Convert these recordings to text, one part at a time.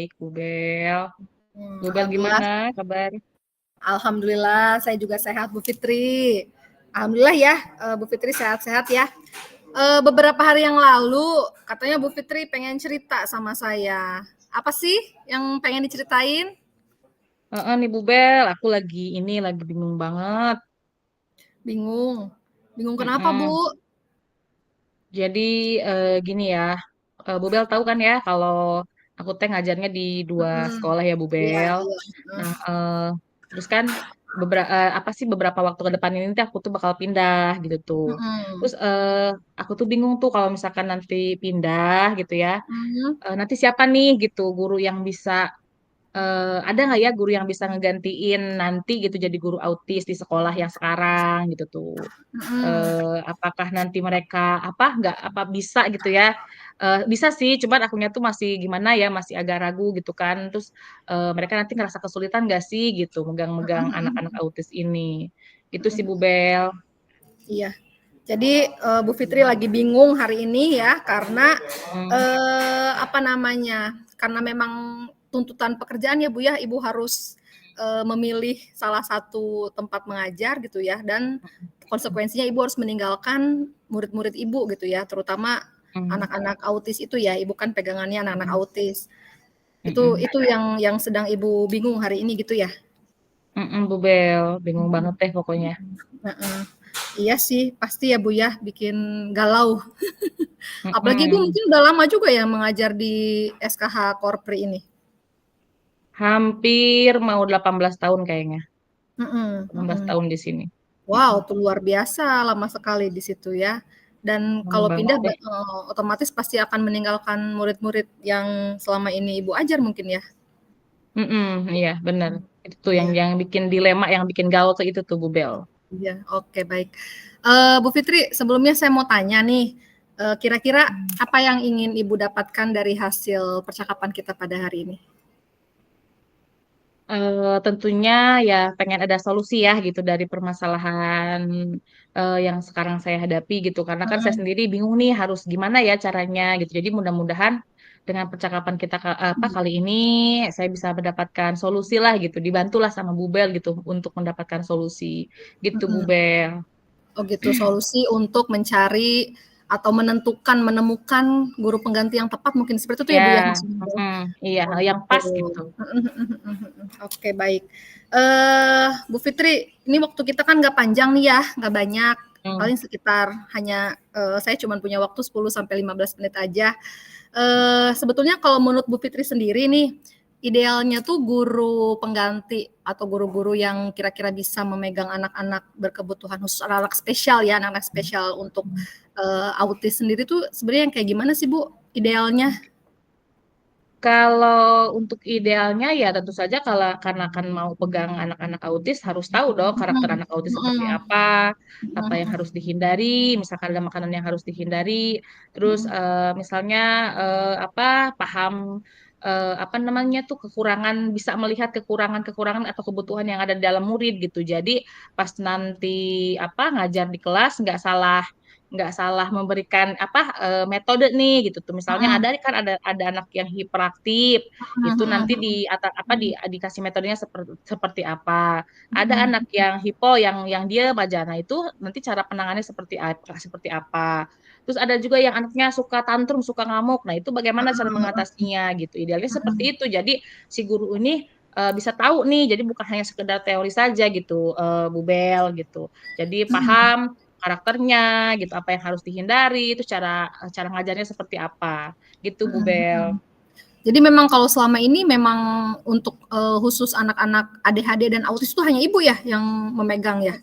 baik, Bu Bel. Bu Bel Alhamdulillah. gimana kabar? Alhamdulillah, saya juga sehat, Bu Fitri. Alhamdulillah ya, Bu Fitri sehat-sehat ya. Beberapa hari yang lalu, katanya Bu Fitri pengen cerita sama saya. Apa sih yang pengen diceritain? Nih Bu Bel, aku lagi bingung banget. Bingung. Bingung kenapa, Mm-mm. Bu? Jadi gini ya, Bu Bel tahu kan ya kalau aku teh ngajarnya di dua Mm-mm. sekolah ya Bu Iya, Bel. iya. Nah, terus kan apa sih beberapa waktu ke depan ini teh aku tuh bakal pindah gitu tuh. Mm-mm. Terus aku tuh bingung tuh kalau misalkan nanti pindah gitu ya, Mm-mm. nanti siapa nih gitu guru yang bisa ada nggak ya guru yang bisa ngegantiin nanti gitu jadi guru autis di sekolah yang sekarang gitu tuh. Mm-mm. Apakah nanti mereka apa nggak apa bisa gitu ya. Bisa sih, cuman akunya tuh masih gimana ya, masih agak ragu gitu kan. Terus mereka nanti ngerasa kesulitan nggak sih gitu megang-megang anak-anak autis ini. Itu sih Bu Bel. Iya. Jadi Bu Fitri lagi bingung hari ini ya karena Hmm, apa namanya? Karena memang tuntutan pekerjaan ya Bu ya, Ibu harus memilih salah satu tempat mengajar gitu ya dan konsekuensinya Ibu harus meninggalkan murid-murid Ibu gitu ya, terutama hmm, anak-anak autis itu ya. Ibu kan pegangannya anak-anak hmm, autis. Itu hmm, itu yang sedang Ibu bingung hari ini gitu ya. Bu Bel, bingung banget deh pokoknya. Heeh. Iya sih, pasti ya Bu ya, bikin galau. Apalagi Ibu Mm-mm. mungkin udah lama juga ya mengajar di SKH Korpri ini? Hampir mau 18 tahun kayaknya. Mhm, 18 mhm. tahun di sini. Wow, itu luar biasa lama sekali di situ ya. Dan Lama kalau banget pindah deh. otomatis pasti akan meninggalkan murid-murid yang selama ini Ibu ajar mungkin ya? Iya bener. Itu tuh yang Iya, yang bikin dilema, yang bikin gaul tuh itu tuh Bu Bel. iya, oke baik. Bu Fitri, sebelumnya saya mau tanya nih, kira-kira apa yang ingin Ibu dapatkan dari hasil percakapan kita pada hari ini? Tentunya ya pengen ada solusi ya gitu dari permasalahan yang sekarang saya hadapi gitu. Karena kan saya Mhm, sendiri bingung nih harus gimana ya caranya gitu. Jadi mudah-mudahan dengan percakapan kita apa kali ini saya bisa mendapatkan solusi lah gitu. Dibantulah sama Bu Bel gitu untuk mendapatkan solusi gitu Bu mhm. Bel. Oh gitu, solusi untuk mencari atau menemukan guru pengganti yang tepat mungkin seperti itu Ya, ya Bu ya maksudnya? iya Oh yang gitu. pas gitu. Oke baik. Bu Fitri, ini waktu kita kan nggak panjang nih ya, nggak banyak, Hmm. paling sekitar hanya, saya cuma punya waktu 10 sampai 15 menit aja. Sebetulnya kalau menurut Bu Fitri sendiri nih, idealnya tuh guru pengganti atau guru-guru yang kira-kira bisa memegang anak-anak berkebutuhan khusus, anak-anak spesial ya, anak-anak spesial untuk, autis sendiri tuh sebenarnya yang kayak gimana sih Bu, idealnya? Kalau untuk idealnya ya tentu saja kalau karena kan mau pegang anak-anak autis harus tahu dong karakter Mhm, anak autis seperti mhm, apa yang mhm, harus dihindari, misalkan ada makanan yang harus dihindari, terus mhm, misalnya apa paham apa namanya tuh kekurangan bisa melihat kekurangan-kekurangan atau kebutuhan yang ada di dalam murid gitu. Jadi pas nanti apa ngajar di kelas nggak salah memberikan apa metode nih gitu tuh misalnya mhm, ada kan ada anak yang hiperaktif itu mhm, nanti di mhm, atau apa dikasih metodenya seperti apa ada mhm, anak yang hipo yang dia aja nah itu nanti cara penanganannya seperti apa terus ada juga yang anaknya suka tantrum suka ngamuk nah itu bagaimana cara mengatasinya gitu idealnya seperti itu jadi si guru ini bisa tahu nih jadi bukan hanya sekedar teori saja gitu Bu Bel gitu jadi mhm, paham karakternya gitu apa yang harus dihindari itu cara cara ngajarnya seperti apa gitu Bu mhm, Bel. mhm. Jadi memang kalau selama ini memang untuk, khusus anak-anak ADHD dan autis itu hanya Ibu ya yang memegang ya,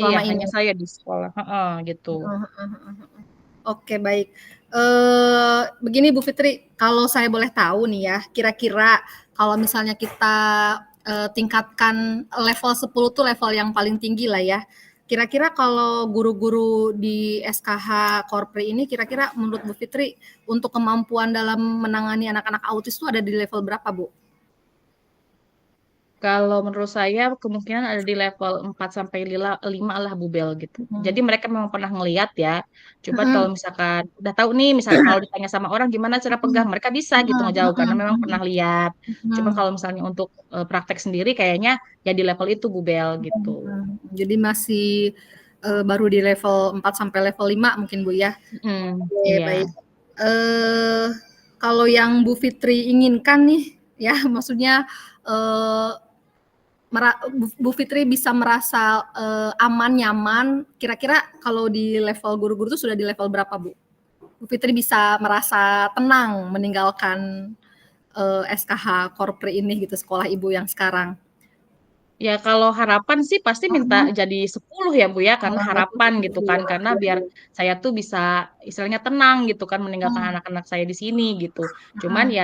Iya selama ini? hanya saya di sekolah gitu. Heeh, heeh, heeh. Oke baik, begini Bu Fitri, kalau saya boleh tahu nih ya, kira-kira kalau misalnya kita, tingkatkan level 10 tuh level yang paling tinggi lah ya. Kira-kira kalau guru-guru di SKH Korpri ini kira-kira menurut Bu Fitri untuk kemampuan dalam menangani anak-anak autis itu ada di level berapa Bu? Kalau menurut saya kemungkinan ada di level 4 sampai 5 lah Bu Bel gitu. Jadi Hmm. mereka memang pernah ngeliat ya. Cuman kalau Hmm. misalkan udah tahu nih, misalnya kalau ditanya sama orang gimana cara pegang, Hmm. mereka bisa gitu Hmm. ngejauh karena memang pernah Hmm. lihat. Cuman Hmm. kalau misalnya untuk praktek sendiri kayaknya ya di level itu Bu Bel gitu. Jadi masih baru di level 4 sampai level 5 mungkin Bu ya. Oke, Iya. baik. Eh kalau yang Bu Fitri inginkan nih ya, maksudnya eh Bu Fitri bisa merasa aman, nyaman. Kira-kira kalau di level guru-guru itu sudah di level berapa, Bu? Bu Fitri bisa merasa tenang meninggalkan SKH Korpri ini gitu, sekolah Ibu yang sekarang. Ya kalau harapan sih pasti minta Mhm. jadi 10 ya Bu ya, karena Oh, harapan gitu gitu kan, ya. karena Iya, biar iya. saya tuh bisa istilahnya tenang gitu kan meninggalkan Mhm. anak-anak saya di sini gitu. Cuman Mhm.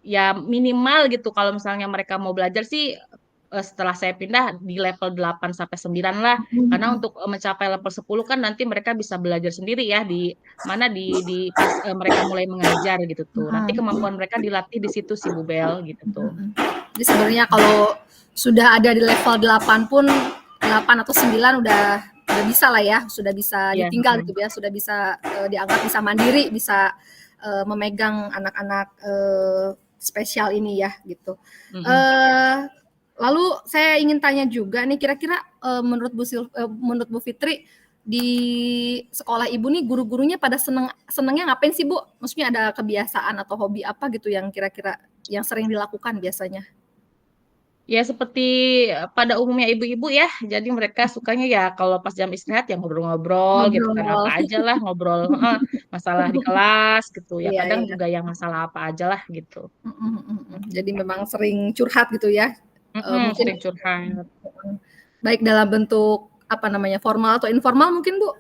ya minimal gitu kalau misalnya mereka mau belajar sih setelah saya pindah di level 8 sampai 9 lah. Karena Mhm. untuk mencapai level 10 kan nanti mereka bisa belajar sendiri ya di mana di pas mereka mulai mengajar gitu tuh. Nanti Mhm. kemampuan mereka dilatih di situ sih Bu Bel gitu tuh. Mhm. Jadi sebenarnya kalau sudah ada di level 8 pun 8 atau 9 udah bisa lah ya, sudah bisa Iya, ditinggal gitu ya, sudah bisa dianggap bisa mandiri, bisa memegang anak-anak spesial ini ya gitu. mm-mm. Eh lalu saya ingin tanya juga nih kira-kira menurut Bu Fitri di sekolah Ibu nih guru-gurunya pada senengnya ngapain sih Bu? Maksudnya ada kebiasaan atau hobi apa gitu yang kira-kira yang sering dilakukan biasanya? Ya seperti pada umumnya ibu-ibu ya, jadi mereka sukanya ya kalau pas jam istirahat ya ngobrol-ngobrol gitu kan, apa Ngobrol. aja lah ngobrol, heeh, masalah di kelas gitu ya, Iya, kadang iya. juga yang masalah apa aja lah gitu. Mhm, mhm, mhm. Jadi memang sering curhat gitu ya? Mungkin Sering curhat. mhm, baik dalam bentuk apa namanya, formal atau informal mungkin, Bu?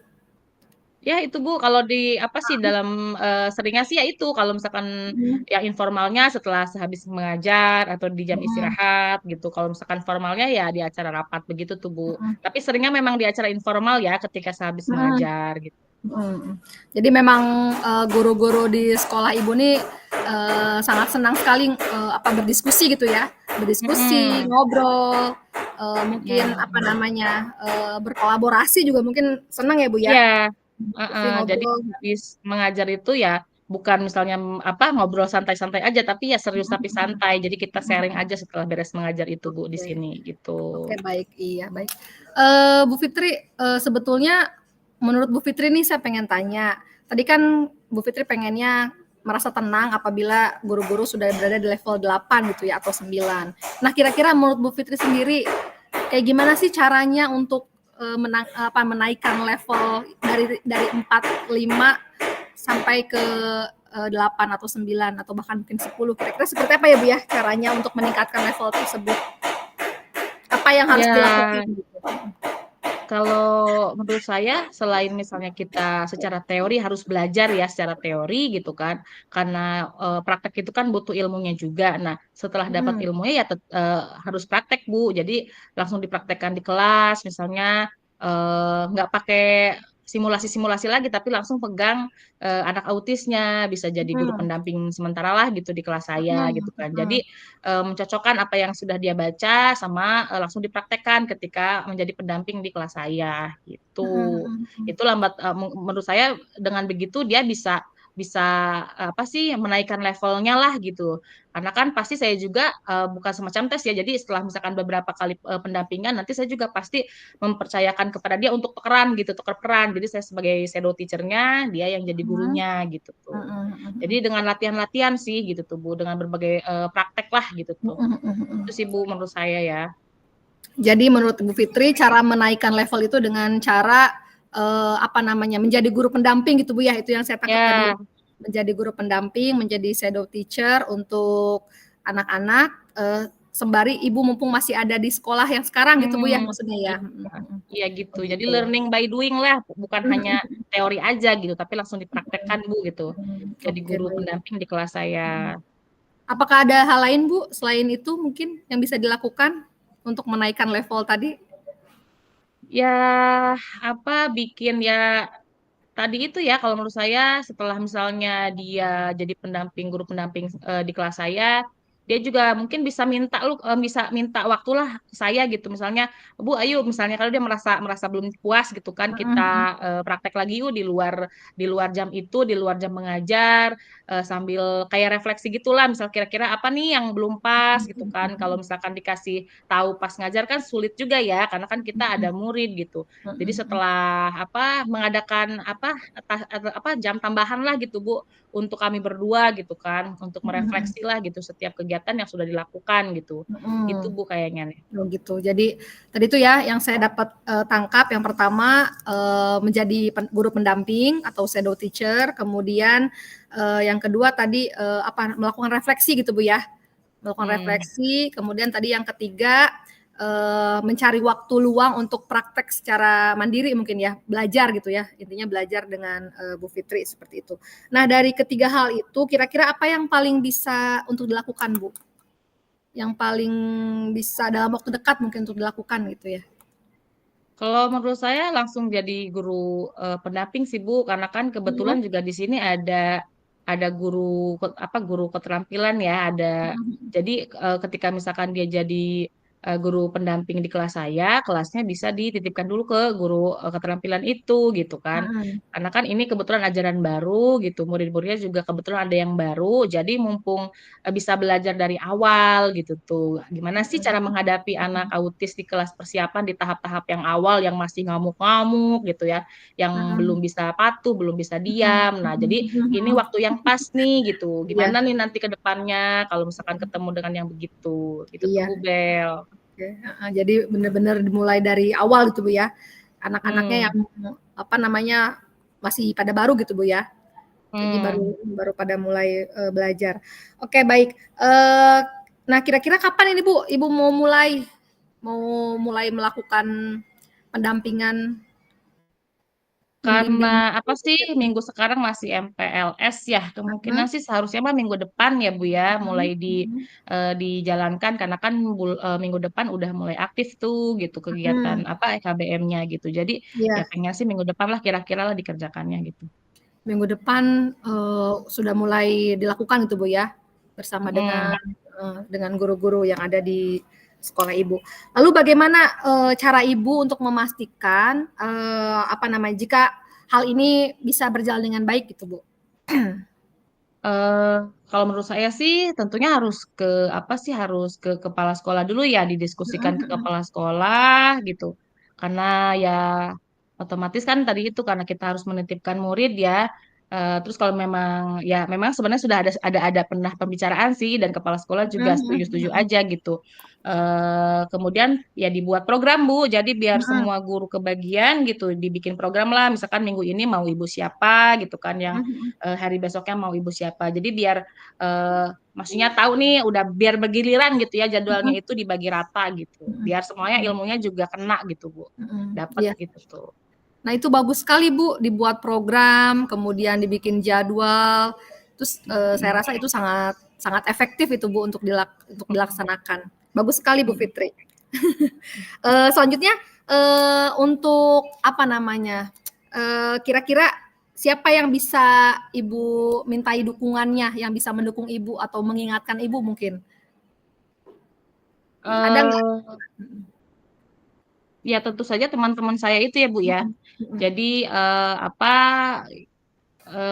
Ya itu Bu, kalau di apa sih dalam seringnya sih ya itu kalau misalkan Mhm, yang informalnya setelah sehabis mengajar atau di jam mhm, istirahat gitu. Kalau misalkan formalnya ya di acara rapat begitu tuh Bu. mhm, Tapi seringnya memang di acara informal ya ketika sehabis mhm. mengajar gitu. Mhm. Jadi memang, guru-guru di sekolah Ibu nih, sangat senang sekali, apa, berdiskusi gitu ya? Berdiskusi, Mhm, ngobrol, mungkin apa mhm. namanya, berkolaborasi juga mungkin senang ya, Bu, ya? Iya, Diskusi, heeh. Jadi ngobrol. habis mengajar itu ya bukan misalnya apa ngobrol santai-santai aja, tapi ya serius Mhm, tapi mhm, santai. Jadi kita sharing mhm. aja setelah beres mengajar itu Bu di Oke. sini gitu. Oke, baik, iya, baik. Bu Fitri, sebetulnya menurut Bu Fitri nih saya pengen tanya, tadi kan Bu Fitri pengennya merasa tenang apabila guru-guru sudah berada di level 8 gitu ya atau 9. Nah, kira-kira menurut Bu Fitri sendiri kayak gimana sih caranya untuk, menaikkan level dari 4, 5 sampai ke, 8 atau 9 atau bahkan mungkin 10, kira-kira seperti apa ya, Bu, ya, caranya untuk meningkatkan level tersebut? Apa yang harus dilakukan Ya, gitu? kalau menurut saya selain misalnya kita secara teori harus belajar ya secara teori gitu kan, karena praktek itu kan butuh ilmunya juga. Nah, setelah dapat Mhm, ilmunya ya harus praktek Bu. Jadi langsung dipraktekkan di kelas, misalnya nggak pakai simulasi-simulasi lagi, tapi langsung pegang anak autisnya, bisa jadi guru mhm, pendamping sementara lah gitu di kelas saya mhm, gitu kan. Jadi mhm, mencocokkan apa yang sudah dia baca sama langsung dipraktekkan ketika menjadi pendamping di kelas saya gitu. mhm, mhm, Itu lambat menurut saya dengan begitu dia bisa bisa apa sih menaikkan levelnya lah gitu. Karena kan pasti saya juga bukan semacam tes ya. Jadi setelah misalkan beberapa kali pendampingan nanti saya juga pasti mempercayakan kepada dia untuk tukeran gitu, tuker peran. Jadi saya sebagai shadow teacher-nya, dia yang jadi mhm, gurunya gitu tuh. mhm, Jadi mhm, dengan latihan-latihan sih gitu tuh Bu, dengan berbagai praktek lah gitu tuh. mhm, mhm, Itu mhm. sih Bu menurut saya ya. Jadi menurut Bu Fitri cara menaikkan level itu dengan cara, apa namanya, menjadi guru pendamping gitu Bu ya, itu yang saya tangkap tadi? Ya, Menjadi guru pendamping, menjadi shadow teacher untuk anak-anak, sembari Ibu mumpung masih ada di sekolah yang sekarang gitu Bu ya hmm, maksudnya ya? iya, Mhm, mhm. iya Oh gitu. Jadi gitu. learning by doing lah, bukan Mhm, hanya mhm, teori aja gitu, tapi langsung mhm, dipraktekkan Bu gitu. mhm. Jadi Oke, guru baik. pendamping di kelas saya. Mhm. Apakah ada hal lain Bu, selain itu mungkin yang bisa dilakukan untuk menaikkan level tadi? Ya, apa bikin ya tadi itu ya kalau menurut saya setelah misalnya dia jadi pendamping guru pendamping di kelas saya, dia juga mungkin bisa minta waktulah ke saya gitu. Misalnya, Bu, ayo misalnya kalau dia merasa merasa belum puas gitu kan, kita Mm-mm. praktek lagi yuk di luar jam itu, di luar jam mengajar, sambil kayak refleksi gitulah. Misal kira-kira apa nih yang belum pas gitu kan. Kalau misalkan dikasih tahu pas ngajar kan sulit juga ya, karena kan kita ada murid gitu. Jadi Mm-mm. setelah mengadakan jam tambahan lah gitu Bu untuk kami berdua gitu kan, untuk Mm-mm. merefleksi lah gitu setiap kegiatan yang sudah dilakukan gitu. Gitu Mm-mm. Bu kayaknya nih. Oh gitu. Jadi tadi itu ya yang saya dapat tangkap yang pertama menjadi guru pendamping atau shadow teacher, kemudian yang kedua tadi melakukan refleksi gitu Bu ya. Melakukan Hmm. refleksi, kemudian tadi yang ketiga mencari waktu luang untuk praktek secara mandiri mungkin ya, belajar gitu ya. Intinya belajar dengan Bu Fitri seperti itu. Nah, dari ketiga hal itu kira-kira apa yang paling bisa untuk dilakukan Bu? Yang paling bisa dalam waktu dekat mungkin untuk dilakukan gitu ya? Kalau menurut saya langsung jadi guru pendamping sih Bu, karena kan Mhm. kebetulan juga di sini ada guru keterampilan ya, ada. Mhm. Jadi ketika misalkan dia jadi guru pendamping di kelas saya, kelasnya bisa dititipkan dulu ke guru keterampilan itu gitu kan. Mhm. Karena kan ini kebetulan ajaran baru gitu, murid-muridnya juga kebetulan ada yang baru, jadi mumpung bisa belajar dari awal gitu tuh. Gimana sih cara menghadapi anak Mhm. autis di kelas persiapan di tahap-tahap yang awal yang masih ngamuk-ngamuk gitu ya, yang Mhm. belum bisa patuh, belum bisa Mhm. diam. Nah, jadi Mhm. ini Mhm. waktu yang pas nih gitu. Iya, Gimana nih nanti ke depannya kalau misalkan ketemu dengan yang begitu. Gitu tuh iya. Bu Bel. Oke, heeh, jadi benar-benar dimulai dari awal gitu Bu ya. Anak-anaknya Hmm. yang apa namanya masih pada baru gitu Bu ya. Jadi baru Hmm. baru pada mulai belajar. Oke baik. Nah kira-kira kapan ini Bu? Ibu mau mulai melakukan pendampingan Karena membimbing apa sih Bu Fitri? minggu sekarang masih MPLS ya, kemungkinan Mhm. sih seharusnya mah minggu depan ya Bu ya mulai Mhm. Mhm. dijalankan karena kan minggu depan udah mulai aktif tuh gitu kegiatan Mhm. apa EKBM-nya gitu. Jadi ya Iya. pengen sih minggu depan lah kira-kira lah dikerjakannya gitu. Minggu depan sudah mulai dilakukan gitu Bu ya, bersama Mm-mm. dengan guru-guru yang ada di sekolah Ibu. Lalu bagaimana cara Ibu untuk memastikan apa namanya jika hal ini bisa berjalan dengan baik gitu Bu? Eh, Kalau menurut saya sih tentunya harus ke kepala sekolah dulu ya didiskusikan ke Mhm. kepala sekolah gitu. Karena ya otomatis kan tadi itu karena kita harus menitipkan murid ya. Terus kalau memang sebenarnya sudah ada pernah pembicaraan sih dan kepala sekolah juga Mhm. setuju-setuju Mhm. aja gitu. Kemudian ya dibuat program Bu, jadi biar Mhm. semua guru kebagian gitu dibikin program lah. Misalkan minggu ini mau ibu siapa gitu kan yang Mhm. hari besoknya mau ibu siapa. Jadi biar eh, maksudnya tahu nih udah biar bergiliran gitu ya jadwalnya Mhm. itu dibagi rata gitu. Mhm. Biar semuanya Mhm. ilmunya juga kena gitu, Bu. Mhm. Dapat Iya. gitu tuh. Nah itu bagus sekali Bu, dibuat program, kemudian dibikin jadwal, terus saya Mm-mm. rasa itu sangat sangat efektif itu Bu untuk Mm-mm. dilaksanakan. Bagus sekali Bu Mm-mm. Fitri. Selanjutnya untuk apa namanya? Kira-kira siapa yang bisa Ibu mintai dukungannya, yang bisa mendukung Ibu atau mengingatkan Ibu mungkin? Ada nggak? eh Ya tentu saja teman-teman saya itu ya, Bu ya. Mhm. Mhm. Jadi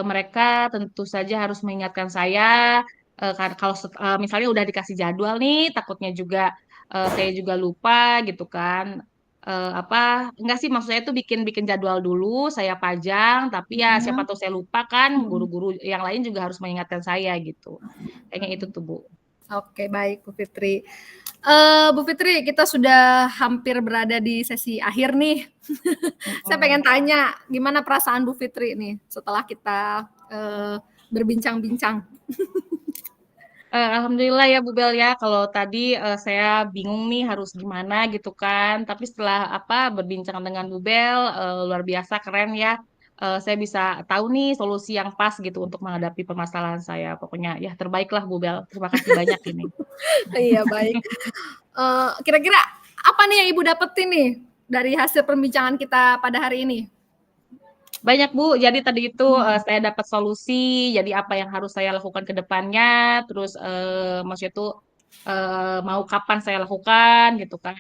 mereka tentu saja harus mengingatkan saya kalau misalnya udah dikasih jadwal nih, takutnya juga saya juga lupa gitu kan. Apa enggak sih maksudnya itu bikin bikin jadwal dulu, saya pajang, tapi ya siapa Mhm. tahu saya lupa kan, Mhm. guru-guru yang lain juga harus mengingatkan saya gitu. Kayaknya itu tuh Bu. Oke, baik Bu Fitri. Bu Fitri, kita sudah hampir berada di sesi akhir nih. Saya Mm-mm. pengen tanya, gimana perasaan Bu Fitri nih setelah kita berbincang-bincang? Alhamdulillah ya Bu Bel ya. Kalau tadi saya bingung nih harus gimana gitu kan. Tapi setelah berbincang dengan Bu Bel luar biasa keren ya. Saya bisa tahu nih solusi yang pas gitu untuk menghadapi permasalahan saya. Pokoknya ya terbaiklah Bu Bel. Terima kasih banyak ini. Iya, baik. Kira-kira apa nih yang Ibu dapetin nih dari hasil perbincangan kita pada hari ini? Banyak Bu. Jadi tadi itu Hmm. saya dapat solusi. Jadi apa yang harus saya lakukan ke depannya. Terus maksudnya tuh mau kapan saya lakukan gitu kan.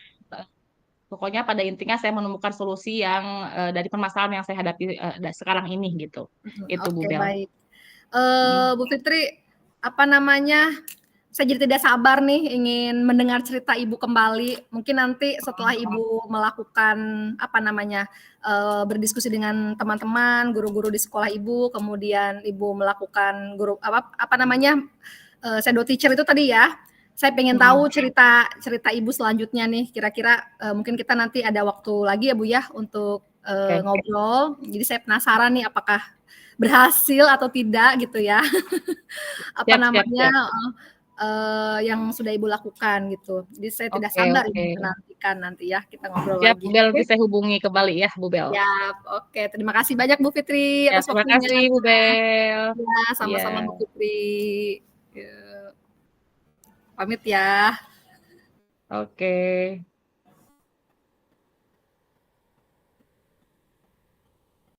Pokoknya pada intinya saya menemukan solusi yang dari permasalahan yang saya hadapi sekarang ini gitu. Itu Bu Oke, Bel. baik. Mm. Bu Fitri, apa namanya, saya jadi tidak sabar nih ingin mendengar cerita Ibu kembali. Mungkin nanti setelah Ibu melakukan apa namanya, berdiskusi dengan teman-teman, guru-guru di sekolah Ibu, kemudian Ibu melakukan apa namanya, shadow teacher itu tadi ya. Saya pengen tahu cerita Ibu selanjutnya nih. Kira-kira mungkin kita nanti ada waktu lagi ya Bu ya untuk Oke. ngobrol. Jadi saya penasaran nih apakah berhasil atau tidak gitu ya. Apa Siap, siap, namanya, siap. yang sudah Ibu lakukan gitu. Jadi saya tidak Oke, sabar oke. ini menantikan nanti ya kita ngobrol Siap, lagi. Bu Bel. Nanti Oke? saya hubungi kembali ya, Bu Bel. Siap, oke. Terima kasih banyak Bu Fitri Ya, atas terima waktunya. kasih, Bu Bel. Ya, Iya. sama-sama Bu Fitri. Pamit ya. Oke.